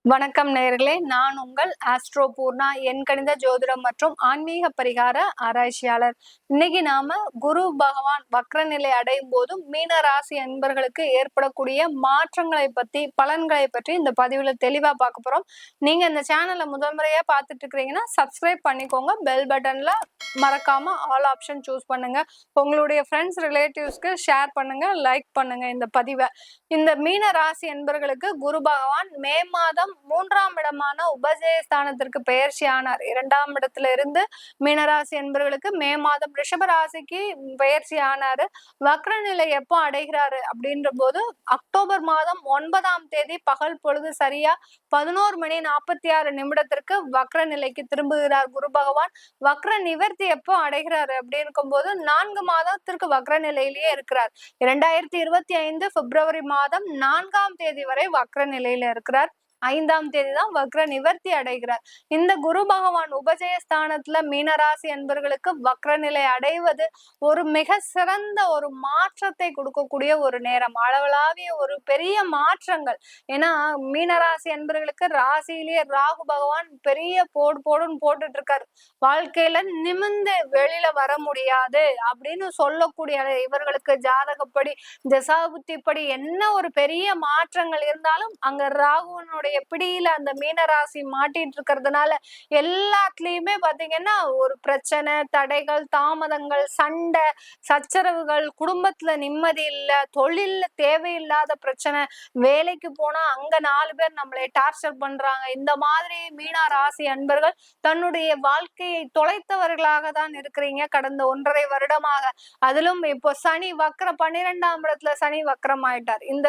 வணக்கம் நேயர்களே, நான் உங்கள் ஆஸ்ட்ரோ பூர்ணா, என் கணித ஜோதிடம் மற்றும் ஆன்மீக பரிகார ஆராய்ச்சியாளர். இன்னைக்கு நாம குரு பகவான் வக்ர நிலை அடையும் போதும் மீன ராசி அன்பர்களுக்கு ஏற்படக்கூடிய மாற்றங்களை பத்தி, பலன்களை பற்றி இந்த பதிவுல தெளிவா பார்க்க போறோம். நீங்க இந்த சேனலை முதல் முறையா பார்த்துட்டு இருக்கிறீங்கன்னா சப்ஸ்கிரைப் பண்ணிக்கோங்க. பெல் பட்டன்ல மறக்காம ஆல் ஆப்ஷன் சூஸ் பண்ணுங்க. உங்களுடைய ஃப்ரெண்ட்ஸ் ரிலேட்டிவ்ஸ்க்கு ஷேர் பண்ணுங்க, லைக் பண்ணுங்க இந்த பதிவை. இந்த மீன ராசி அன்பர்களுக்கு குரு பகவான் மே மாதம் 3ஆம் இடமான உபஜயஸ்தானத்திற்கு பெயர்ச்சி ஆனார். 2ஆம் இடத்துல இருந்து மீனராசி என்பவர்களுக்கு மே மாதம் ரிஷப ராசிக்கு பெயர்ச்சி ஆனாரு. வக்ர நிலை எப்போ அடைகிறாரு அப்படின்ற போது அக்டோபர் மாதம் 9ஆம் தேதி பகல் பொழுது சரியா 11:46 வக்ர நிலைக்கு திரும்புகிறார் குரு பகவான். வக்ர நிவர்த்தி எப்போ அடைகிறாரு அப்படின்னு இருக்கும்போது 4 மாதத்திற்கு வக்ர நிலையிலேயே இருக்கிறார். 2025 பிப்ரவரி மாதம் 4ஆம் தேதி வரை வக்ர நிலையில இருக்கிறார். 5ஆம் தேதி தான் வக்ர நிவர்த்தி அடைகிறார். இந்த குரு பகவான் உபஜயஸ்தானத்துல மீனராசி என்பவர்களுக்கு வக்ர நிலை அடைவது ஒரு மிக சிறந்த ஒரு மாற்றத்தை கொடுக்கக்கூடிய ஒரு நேரம், அளவலாவிய ஒரு பெரிய மாற்றங்கள். ஏன்னா மீனராசி என்பவர்களுக்கு ராசியிலேயே ராகு பகவான் பெரிய போடுன்னு போட்டுட்டு இருக்காரு. வாழ்க்கையில நிமிர்ந்து வெளியில வர முடியாது அப்படின்னு சொல்லக்கூடிய இவர்களுக்கு ஜாதகப்படி தசாபுத்திப்படி என்ன ஒரு பெரிய மாற்றங்கள் இருந்தாலும் அங்க ராகுவனுடைய பிடியில அந்த மீனராசி மாட்டிட்டு இருக்கிறதுனால எல்லாத்துலயுமே பாத்தீங்கன்னா ஒரு பிரச்சனை, தடைகள், தாமதங்கள், சண்டை, சச்சரவுகள், குடும்பத்துல நிம்மதி இல்ல, தொழில்ல தேவையில்லாத பிரச்சனை, வேலைக்கு போனா அங்க 4 பேர் நம்மளை டார்ச்சர் பண்றாங்க. இந்த மாதிரி மீன ராசி அன்பர்கள் தன்னுடைய வாழ்க்கையை தொலைத்தவர்களாக தான் இருக்கிறீங்க கடந்த 1.5 வருடமாக. அதிலும் இப்போ சனி வக்ரம் 12ஆம் இடத்துல சனி வக்ரம் ஆயிட்டார். இந்த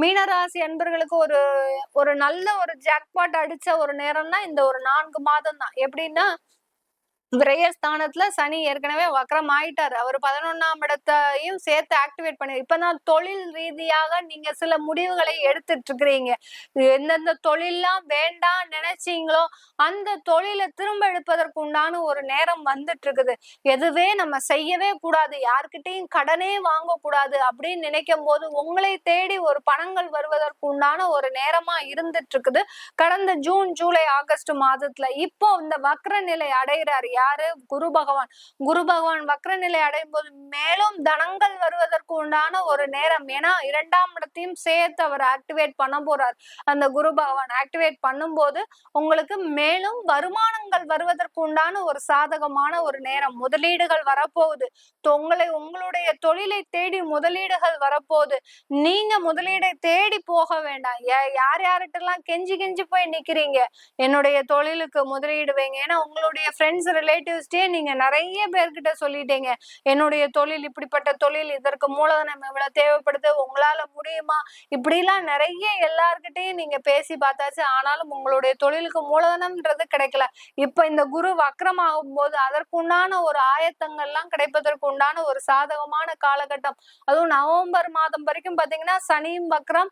மீனராசி அன்பர்களுக்கு ஒரு நல்ல ஒரு ஜாக்பாட் அடிச்ச ஒரு நேரம்னா இந்த ஒரு 4 மாதம் தான். எப்படின்னா விரயஸ்தானத்துல சனி ஏற்கனவே வக்ரம் ஆயிட்டாரு. அவர் 11ஆம் இடத்தையும் சேர்த்து ஆக்டிவேட் பண்ணி இப்பதான் தொழில் ரீதியாக நீங்க சில முடிவுகளை எடுத்துட்டு இருக்கிறீங்க. எந்தெந்த தொழில்லாம் வேண்டாம் நினைச்சீங்களோ அந்த தொழிலை திரும்ப எடுப்பதற்கு உண்டான ஒரு நேரம் வந்துட்டு இருக்குது. எதுவே நம்ம செய்யவே கூடாது, யார்கிட்டையும் கடனே வாங்கக்கூடாது அப்படின்னு நினைக்கும் போது உங்களை தேடி ஒரு பணங்கள் வருவதற்கு உண்டான ஒரு நேரமா இருந்துட்டு இருக்குது கடந்த ஜூன், ஜூலை, ஆகஸ்ட் மாதத்துல. இப்போ இந்த வக்ர நிலை அடைகிறாரு யாரு? குரு பகவான். குரு பகவான் வக்ர நிலை அடையும் போது மேலும் தனங்கள் வருவதற்கு உண்டான ஒரு நேரம். ஏன்னா 2ஆம் இடத்தையும் சேர்த்து அவர் ஆக்டிவேட் பண்ண போறார். அந்த குரு பகவான் ஆக்டிவேட் பண்ணும் போது உங்களுக்கு மேலும் வருமானங்கள் வருவதற்கு உண்டான ஒரு சாதகமான ஒரு நேரம். முதலீடுகள் வரப்போகுது. உங்களுடைய தொழிலை தேடி முதலீடுகள் வரப்போகுது. நீங்க முதலீடை தேடி போக வேண்டாம். யார்கிட்டலாம் கெஞ்சி போய் நிக்கிறீங்க என்னுடைய தொழிலுக்கு முதலீடு வைங்க. ஏன்னா உங்களுடைய ஃப்ரெண்ட்ஸ் ரிலேட்டிவ்ஸ்டே நீங்க நிறைய பேர்கிட்ட சொல்லிட்டீங்க என்னுடைய தொழில் இப்படிப்பட்ட தொழில், இதற்கு மூலதனம் இவ்வளவு தேவைப்படுது, உங்களால முடியுமா, இப்படிலாம் நிறைய எல்லார்கிட்டையும் நீங்க பேசி பார்த்தாச்சு. ஆனாலும் உங்களுடைய தொழிலுக்கு மூலதனம்ன்றது கிடைக்கல. இப்ப இந்த குரு வக்ரம் ஆகும் போது அதற்குண்டான ஒரு ஆயத்தங்கள்லாம் கிடைப்பதற்கு உண்டான ஒரு சாதகமான காலகட்டம். அதுவும் நவம்பர் மாதம் வரைக்கும் பாத்தீங்கன்னா சனியும் வக்ரம்,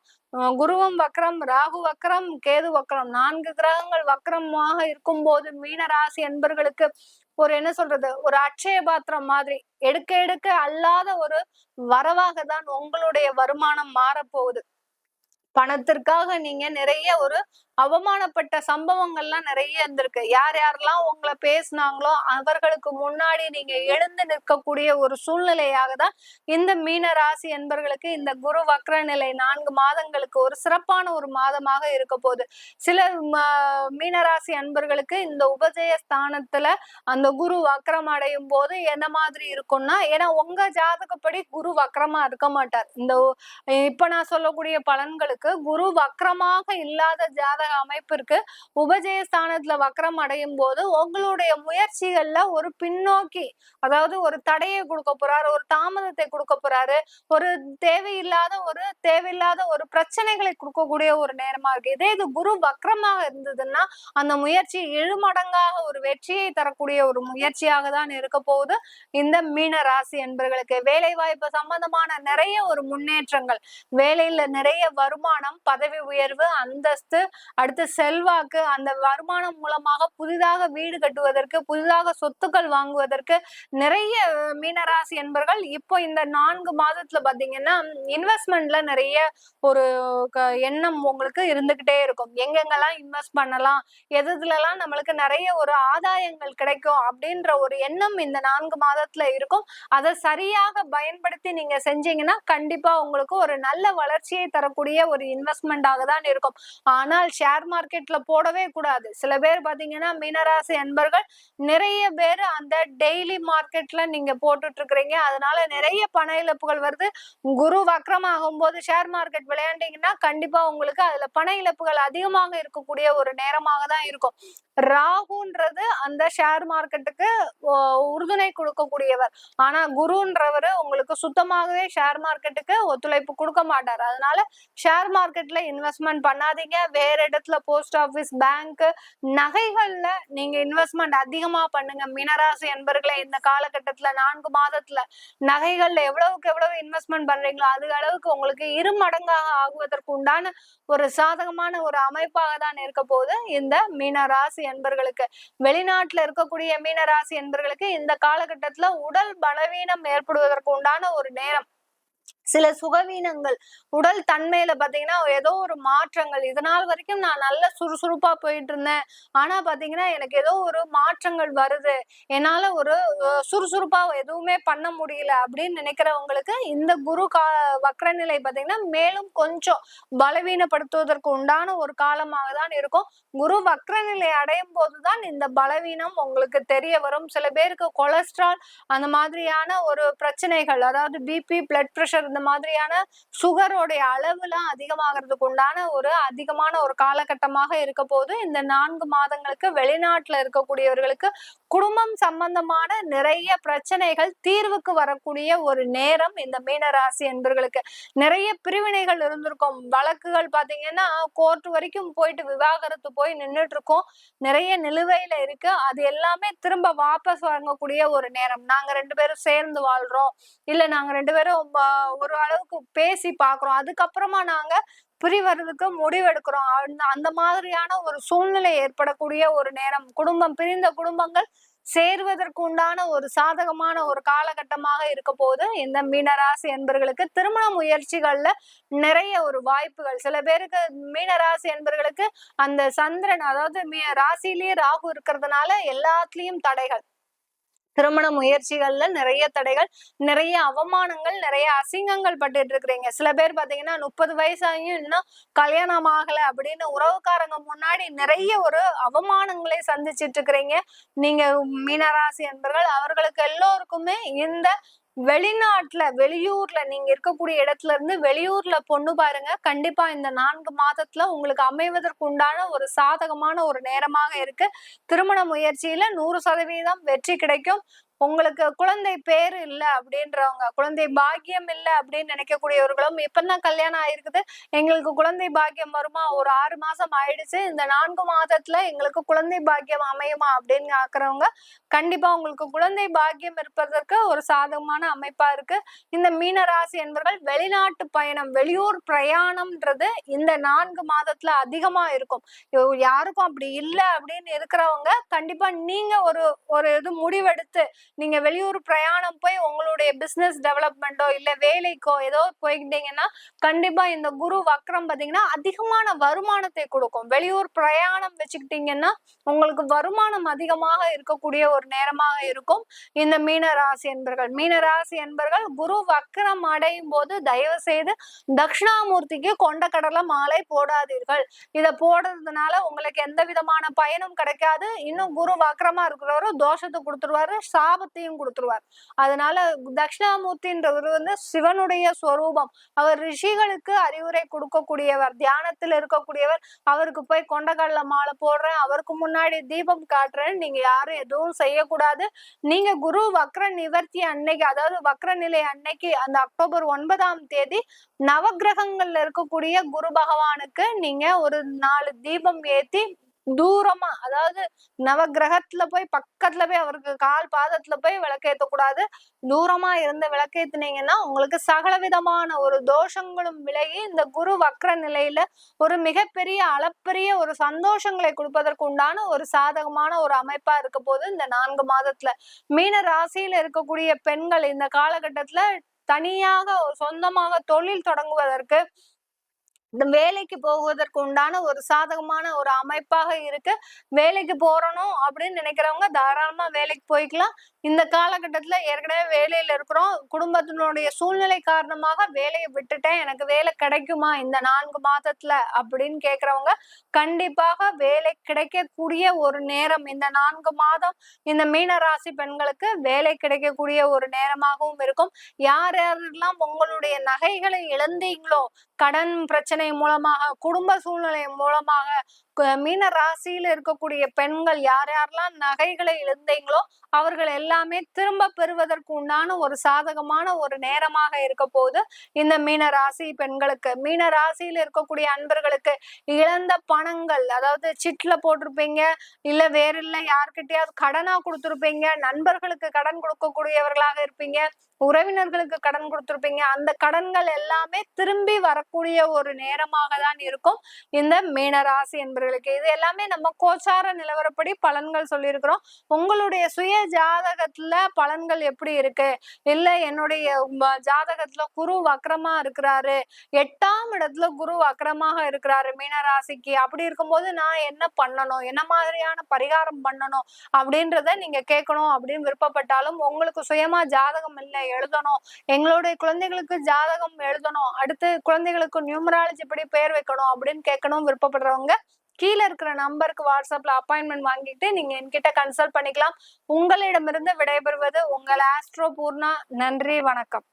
குருவும் வக்ரம், ராகு வக்ரம், கேது வக்ரம், 4 கிரகங்கள் வக்ரமாக இருக்கும் போது மீனராசி என்பர்களுக்கு ஒரு என்ன சொல்றது, ஒரு அட்சய பாத்திரம் மாதிரி எடுக்க அல்லாத ஒரு வரவாக தான் உங்களுடைய வருமானம் மாறப்போகுது. பணத்திற்காக நீங்க நிறைய ஒரு அவமானப்பட்ட சம்பவங்கள்லாம் நிறைய இருந்திருக்கு. யாரெல்லாம் உங்களை பேசினாங்களோ அவர்களுக்கு முன்னாடி நீங்க எழுந்து நிற்கக்கூடிய ஒரு சூழ்நிலையாக தான் இந்த மீன ராசி என்பர்களுக்கு இந்த குரு வக்ர நிலை 4 மாதங்களுக்கு ஒரு சிறப்பான ஒரு மாதமாக இருக்க போகுது. சில மீனராசி அன்பர்களுக்கு இந்த உபஜய ஸ்தானத்துல அந்த குரு வக்ரம் அடையும் போது என்ன மாதிரி இருக்கும்னா, ஏன்னா உங்க ஜாதகப்படி குரு வக்ரமா இருக்க மாட்டார். இப்ப நான் சொல்லக்கூடிய பலன்களுக்கு குரு வக்ரமாக இல்லாத ஜாதக அமைப்பிற்கு உபஜயஸ்தானத்துல வக்ரம் அடையும் போது உங்களுடைய முயற்சிகள்ல ஒரு பின்னோக்கி, அதாவது ஒரு தடையை கொடுக்க போறாரு, ஒரு தாமதத்தை கொடுக்க போறாரு, ஒரு தேவையில்லாத ஒரு பிரச்சனைகளை கொடுக்கக்கூடிய ஒரு நேரமா இருக்கு. இதே இது குரு வக்ரமாக இருந்ததுன்னா அந்த முயற்சி 7 மடங்காக ஒரு வெற்றியை தரக்கூடிய ஒரு முயற்சியாக தான் இருக்க போகுது இந்த மீன ராசி என்பவர்களுக்கு. வேலை வாய்ப்பு சம்பந்தமான நிறைய ஒரு முன்னேற்றங்கள், வேலையில நிறைய வருமானம், வருமானம், பதவி உயர்வு, அந்தஸ்து, அடுத்து செல்வாக்கு, அந்த வருமானம் மூலமாக புதிதாக வீடு கட்டுவதற்கு, புதிதாக சொத்துக்கள் வாங்குவதற்கு நிறைய மீனராசி என்பர்கள் இப்போ இந்த 4 மாதத்துல பாத்தீங்கன்னா இன்வெஸ்ட்மெண்ட்ல நிறைய ஒரு எண்ணம் உங்களுக்கு இருந்துகிட்டே இருக்கும். எங்கெங்கெல்லாம் இன்வெஸ்ட் பண்ணலாம், எதுலலாம் நம்மளுக்கு நிறைய ஒரு ஆதாயங்கள் கிடைக்கும் அப்படின்ற ஒரு எண்ணம் இந்த 4 மாதத்துல இருக்கும். அதை சரியாக பயன்படுத்தி நீங்க செஞ்சீங்கன்னா கண்டிப்பா உங்களுக்கு ஒரு நல்ல வளர்ச்சியை தரக்கூடிய ஒரு இன்வெஸ்ட்மெண்டாக தான் இருக்கும். ஆனால் ஷேர் மார்க்கெட்ல போடவே கூடாது. சில பேர் பாத்தீங்கன்னா மீனராசி அன்பர்கள் நிறைய பேர் அந்த டெய்லி மார்க்கெட்ல நீங்க போட்டுட்டு இருக்கிறீங்க, அதனால நிறைய பண இழப்புகள் வருது. குரு வக்ரமாகும் போது ஷேர் மார்க்கெட் விளையாண்டீங்கன்னா கண்டிப்பா உங்களுக்கு அதுல பண இழப்புகள் அதிகமாக இருக்கக்கூடிய ஒரு நேரமாக தான் இருக்கும். ராகுன்றது அந்த ஷேர் மார்க்கெட்டுக்கு உறுதுணை கொடுக்கக்கூடியவர். ஆனா குருன்றவரு உங்களுக்கு சுத்தமாகவே ஷேர் மார்க்கெட்டுக்கு ஒத்துழைப்பு கொடுக்க மாட்டார். அதனால ஷேர் மார்க்கெட்ல இன்வெஸ்ட்மெண்ட் பண்ணாதீங்க. வேற இடத்துல போஸ்ட் ஆபீஸ், பேங்க், நகைகள்ல நீங்க இன்வெஸ்ட்மெண்ட் அதிகமா பண்ணுங்க. மீனராசி என்பர்களை இந்த காலகட்டத்துல 4 மாதத்துல நகைகள்ல எவ்வளவுக்கு எவ்வளவு இன்வெஸ்ட்மெண்ட் பண்றீங்களோ அது அளவுக்கு உங்களுக்கு 2 மடங்காக ஆகுவதற்கு உண்டான ஒரு சாதகமான ஒரு அமைப்பாக தான் இருக்க போகுது இந்த மீனராசி என்பர்களுக்கு. வெளிநாட்டுல இருக்கக்கூடிய மீனராசி என்பர்களுக்கு இந்த காலகட்டத்துல உடல் பலவீனம் ஏற்படுவதற்கு உண்டான ஒரு நேரம். சில சுகவீனங்கள், உடல் தன்மையில பாத்தீங்கன்னா ஏதோ ஒரு மாற்றங்கள். இதனால் வரைக்கும் நான் நல்ல சுறுசுறுப்பா போயிட்டு இருந்தேன், ஆனா பாத்தீங்கன்னா எனக்கு ஏதோ ஒரு மாற்றங்கள் வருது, என்னால ஒரு சுறுசுறுப்பா எதுவுமே பண்ண முடியல அப்படின்னு நினைக்கிறவங்களுக்கு இந்த குரு வக்ரநிலை பாத்தீங்கன்னா மேலும் கொஞ்சம் பலவீனப்படுத்துவதற்கு உண்டான ஒரு காலமாக தான் இருக்கும். குரு வக்ரநிலை அடையும் போதுதான் இந்த பலவீனம் உங்களுக்கு தெரிய வரும். சில பேருக்கு கொலஸ்ட்ரால் அந்த மாதிரியான ஒரு பிரச்சனைகள், அதாவது பிபி, பிளட் பிரஷர், இந்த மாதிரியான சுகரோடைய அளவுலாம் அதிகமாகிறதுக்கு உண்டான ஒரு அதிகமான ஒரு காலகட்டமாக இருக்க போது இந்த 4 மாதங்களுக்கு வெளிநாட்டுல இருக்கக்கூடியவர்களுக்கு குடும்பம் சம்பந்தமான நிறைய பிரச்சனைகள் தீர்வுக்கு வரக்கூடிய ஒரு நேரம் இந்த மீனராசி என்பர்களுக்கு. நிறைய பிரிவினைகள் இருந்திருக்கும், வழக்குகள் பாத்தீங்கன்னா கோர்ட் வரைக்கும் போயிட்டு விவாகரத்து போய் நின்றுட்டு இருக்கோம், நிறைய நிலுவையில இருக்கு, அது எல்லாமே திரும்ப வாபஸ் வாங்கக்கூடிய ஒரு நேரம். நாங்க 2 பேரும் சேர்ந்து வாழ்றோம், இல்ல நாங்க 2 பேரும் ஒரு அளவுக்கு பேசி பாக்குறோம், அதுக்கப்புறமா நாங்க பிரிவறதுக்கு முடிவெடுக்கிறோம், அந்த மாதிரியான ஒரு சூழ்நிலை ஏற்படக்கூடிய ஒரு நேரம். பிரிந்த குடும்பங்கள் சேர்வதற்கு உண்டான ஒரு சாதகமான ஒரு காலகட்டமாக இருக்க போது இந்த மீனராசி என்பர்களுக்கு. திருமண முயற்சிகள்ல நிறைய ஒரு வாய்ப்புகள். சில பேருக்கு மீனராசி என்பர்களுக்கு அந்த சந்திரன், அதாவது ராசியிலேயே ராகு இருக்கிறதுனால எல்லாத்துலயும் தடைகள். திருமண முயற்சிகள்ல நிறைய தடைகள், நிறைய அவமானங்கள், நிறைய அசிங்கங்கள் பட்டுட்டு இருக்கிறீங்க. சில பேர் பாத்தீங்கன்னா 30 வயசாகியும் இன்னும் கல்யாணம் ஆகல அப்படின்னு உறவுக்காரங்க முன்னாடி நிறைய ஒரு அவமானங்களை சந்திச்சிட்டு இருக்கிறீங்க நீங்க மீனராசி என்பர்கள். அவர்களுக்கு எல்லோருக்குமே இந்த வெளிநாட்டுல, வெளியூர்ல, நீங்க இருக்கக்கூடிய இடத்துல இருந்து வெளியூர்ல பொண்ணு பாருங்க, கண்டிப்பா இந்த 4 மாதத்துல உங்களுக்கு அமைவதற்கு உண்டான ஒரு சாதகமான ஒரு நேரமாக இருக்கு. திருமண முயற்சியில 100% வெற்றி கிடைக்கும். உங்களுக்கு குழந்தை பேரு இல்ல அப்படின்றவங்க, குழந்தை பாக்கியம் இல்ல அப்படின்னு நினைக்கக்கூடியவர்களும், இப்பதான் கல்யாணம் ஆயிருக்குது, எங்களுக்கு குழந்தை பாக்கியம் வருமா, ஒரு 6 மாசம் ஆயிடுச்சு, இந்த 4 மாதத்துல எங்களுக்கு குழந்தை பாக்கியம் அமையுமா அப்படின்னு ஆக்குறவங்க, கண்டிப்பா உங்களுக்கு குழந்தை பாக்கியம் இருப்பதற்கு ஒரு சாதகமான அமைப்பா இருக்கு. இந்த மீனராசி என்பவர்கள் வெளிநாட்டு பயணம், வெளியூர் பிரயாணம்ன்றது இந்த 4 மாதத்துல அதிகமா இருக்கும். யாருக்கும் அப்படி இல்ல அப்படின்னு இருக்கிறவங்க கண்டிப்பா நீங்க ஒரு இது முடிவெடுத்து நீங்க வெளியூர் பிரயாணம் போய் உங்களுடைய பிசினஸ் டெவலப்மெண்டோ இல்ல வேலைக்கோ ஏதோ போய்கிட்டீங்கன்னா கண்டிப்பா இந்த குரு வக்ரம் பாத்தீங்கன்னா அதிகமான வருமானத்தை கொடுக்கும். வெளியூர் பிரயாணம் வச்சுக்கிட்டீங்கன்னா உங்களுக்கு வருமானம் அதிகமாக இருக்கக்கூடிய ஒரு நேரமாக இருக்கும் இந்த மீனராசி என்பர்கள். மீனராசி என்பர்கள் குரு வக்ரம் அடையும் போது தயவு செய்து தட்சிணாமூர்த்திக்கு கொண்ட கடலை மாலை போடாதீர்கள். இத போடுறதுனால உங்களுக்கு எந்த விதமான பயனும் கிடைக்காது. இன்னும் குரு வக்ரமா இருக்கிறவரும் தோஷத்தை கொடுத்துருவாரு, சாபத்தையும் கொடுத்துருவார். அதனால தட்சிணாமூர்த்தின்றவர் சிவனுடைய ஸ்வரூபம். அவர் ரிஷிகளுக்கு அறிவுரை கொடுக்கக்கூடியவர், தியானத்தில் இருக்கக்கூடியவர். அவருக்கு போய் கொண்டகடல மாலை போடுறேன், அவருக்கு முன்னாடி தீபம் காட்டுறேன், நீங்க யாரும் எதுவும் செய்யக்கூடாது. நீங்க குரு வக்ர நிவர்த்தி அன்னைக்கு, அதாவது வக்ர நிலை அன்னைக்கு, அந்த அக்டோபர் 9ஆம் தேதி நவகிரகங்கள்ல இருக்கக்கூடிய குரு பகவானுக்கு நீங்க ஒரு 4 தீபம் ஏத்தி தூரமா, அதாவது நவகிரகத்துல போய் பக்கத்துல போய் அவருக்கு கால் பாதத்துல போய் விளக்கேத்த கூடாது. தூரமா இருந்து விளக்கேத்துனீங்கன்னா உங்களுக்கு சகல விதமான ஒரு தோஷங்களும் விலகி இந்த குரு வக்ர நிலையில ஒரு மிகப்பெரிய அளப்பரிய ஒரு சந்தோஷங்களை கொடுப்பதற்கு உண்டான ஒரு சாதகமான ஒரு அமைப்பா இருக்க போது இந்த 4 மாதத்துல. மீன ராசியில இருக்கக்கூடிய பெண்கள் இந்த காலகட்டத்துல தனியாக சொந்தமாக தொழில் தொடங்குவதற்கு, இந்த வேலைக்கு போவதற்கு உண்டான ஒரு சாதகமான ஒரு அமைப்பாக இருக்கு. வேலைக்கு போறணும் அப்படின்னு நினைக்கிறவங்க தாராளமா வேலைக்கு போய்க்கலாம். இந்த காலகட்டத்துல ஏற்கனவே வேலையில இருக்கிறோம், குடும்பத்தினுடைய சூழ்நிலை காரணமாக வேலையை விட்டுட்டேன், எனக்கு வேலை கிடைக்குமா இந்த 4 மாதத்துல அப்படின்னு கேக்குறவங்க கண்டிப்பாக வேலை கிடைக்கக்கூடிய ஒரு நேரம் இந்த 4 மாதம் இந்த மீன ராசி பெண்களுக்கு வேலை கிடைக்கக்கூடிய ஒரு நேரமாகவும் இருக்கும். யார் யாரெல்லாம் உங்களுடைய நகைகளை இழந்தீங்களோ, கடன் பிரச்சனை மூலமாக, குடும்ப சூழ்நிலை மூலமாக, மீன ராசியில இருக்கக்கூடிய பெண்கள் யார் யாரெல்லாம் நகைகளை இழந்தீங்களோ அவர்கள் எல்லாமே திரும்ப பெறுவதற்கு உண்டான ஒரு சாதகமான ஒரு நேரமாக இருக்க போது இந்த மீன ராசி பெண்களுக்கு. மீன ராசியில இருக்கக்கூடிய அன்பர்களுக்கு இழந்த பணங்கள், அதாவது சிட்ல போட்டிருப்பீங்க, இல்ல வேற இல்ல யார்கிட்டயாவது கடனா கொடுத்திருப்பீங்க, நண்பர்களுக்கு கடன் கொடுக்கக்கூடியவர்களாக இருப்பீங்க, உறவினர்களுக்கு கடன் கொடுத்திருப்பீங்க, அந்த கடன்கள் எல்லாமே திரும்பி வரக்கூடிய ஒரு நேரமாக தான் இருக்கும் இந்த மீன ராசி என்பவர்களுக்கு. இது எல்லாமே நம்ம கோச்சார நிலவரப்படி பலன்கள் சொல்லியிருக்கிறோம். உங்களுடைய சுய ஜாதகத்துல பலன்கள் எப்படி இருக்கு, இல்ல என்னுடைய ஜாதகத்துல குரு வக்ரமா இருக்கிறாரு, 8ஆம் இடத்துல குரு வக்ரமாக இருக்கிறாரு மீன ராசிக்கு, அப்படி இருக்கும்போது நான் என்ன பண்ணணும், என்ன மாதிரியான பரிகாரம் பண்ணணும் அப்படின்றத நீங்க கேட்கணும் அப்படின்னு விருப்பப்பட்டாலும், உங்களுக்கு சுயமா ஜாதகம் இல்லை எழுதணும், எங்களுடைய குழந்தைகளுக்கு ஜாதகம் எழுதணும், அடுத்து குழந்தைகளுக்கு நியூமராலஜி படி பேர் வைக்கணும் அப்படின்னு கேட்கணும் விருப்பப்படுறவங்க கீழே இருக்கிற நம்பருக்கு வாட்ஸ்அப்ல அப்பாயின்மெண்ட் வாங்கிட்டு நீங்க என்கிட்ட கன்சல்ட் பண்ணிக்கலாம். உங்களிடமிருந்து விடைபெறுவது உங்கள் ஆஸ்ட்ரோ பூர்ணா. நன்றி, வணக்கம்.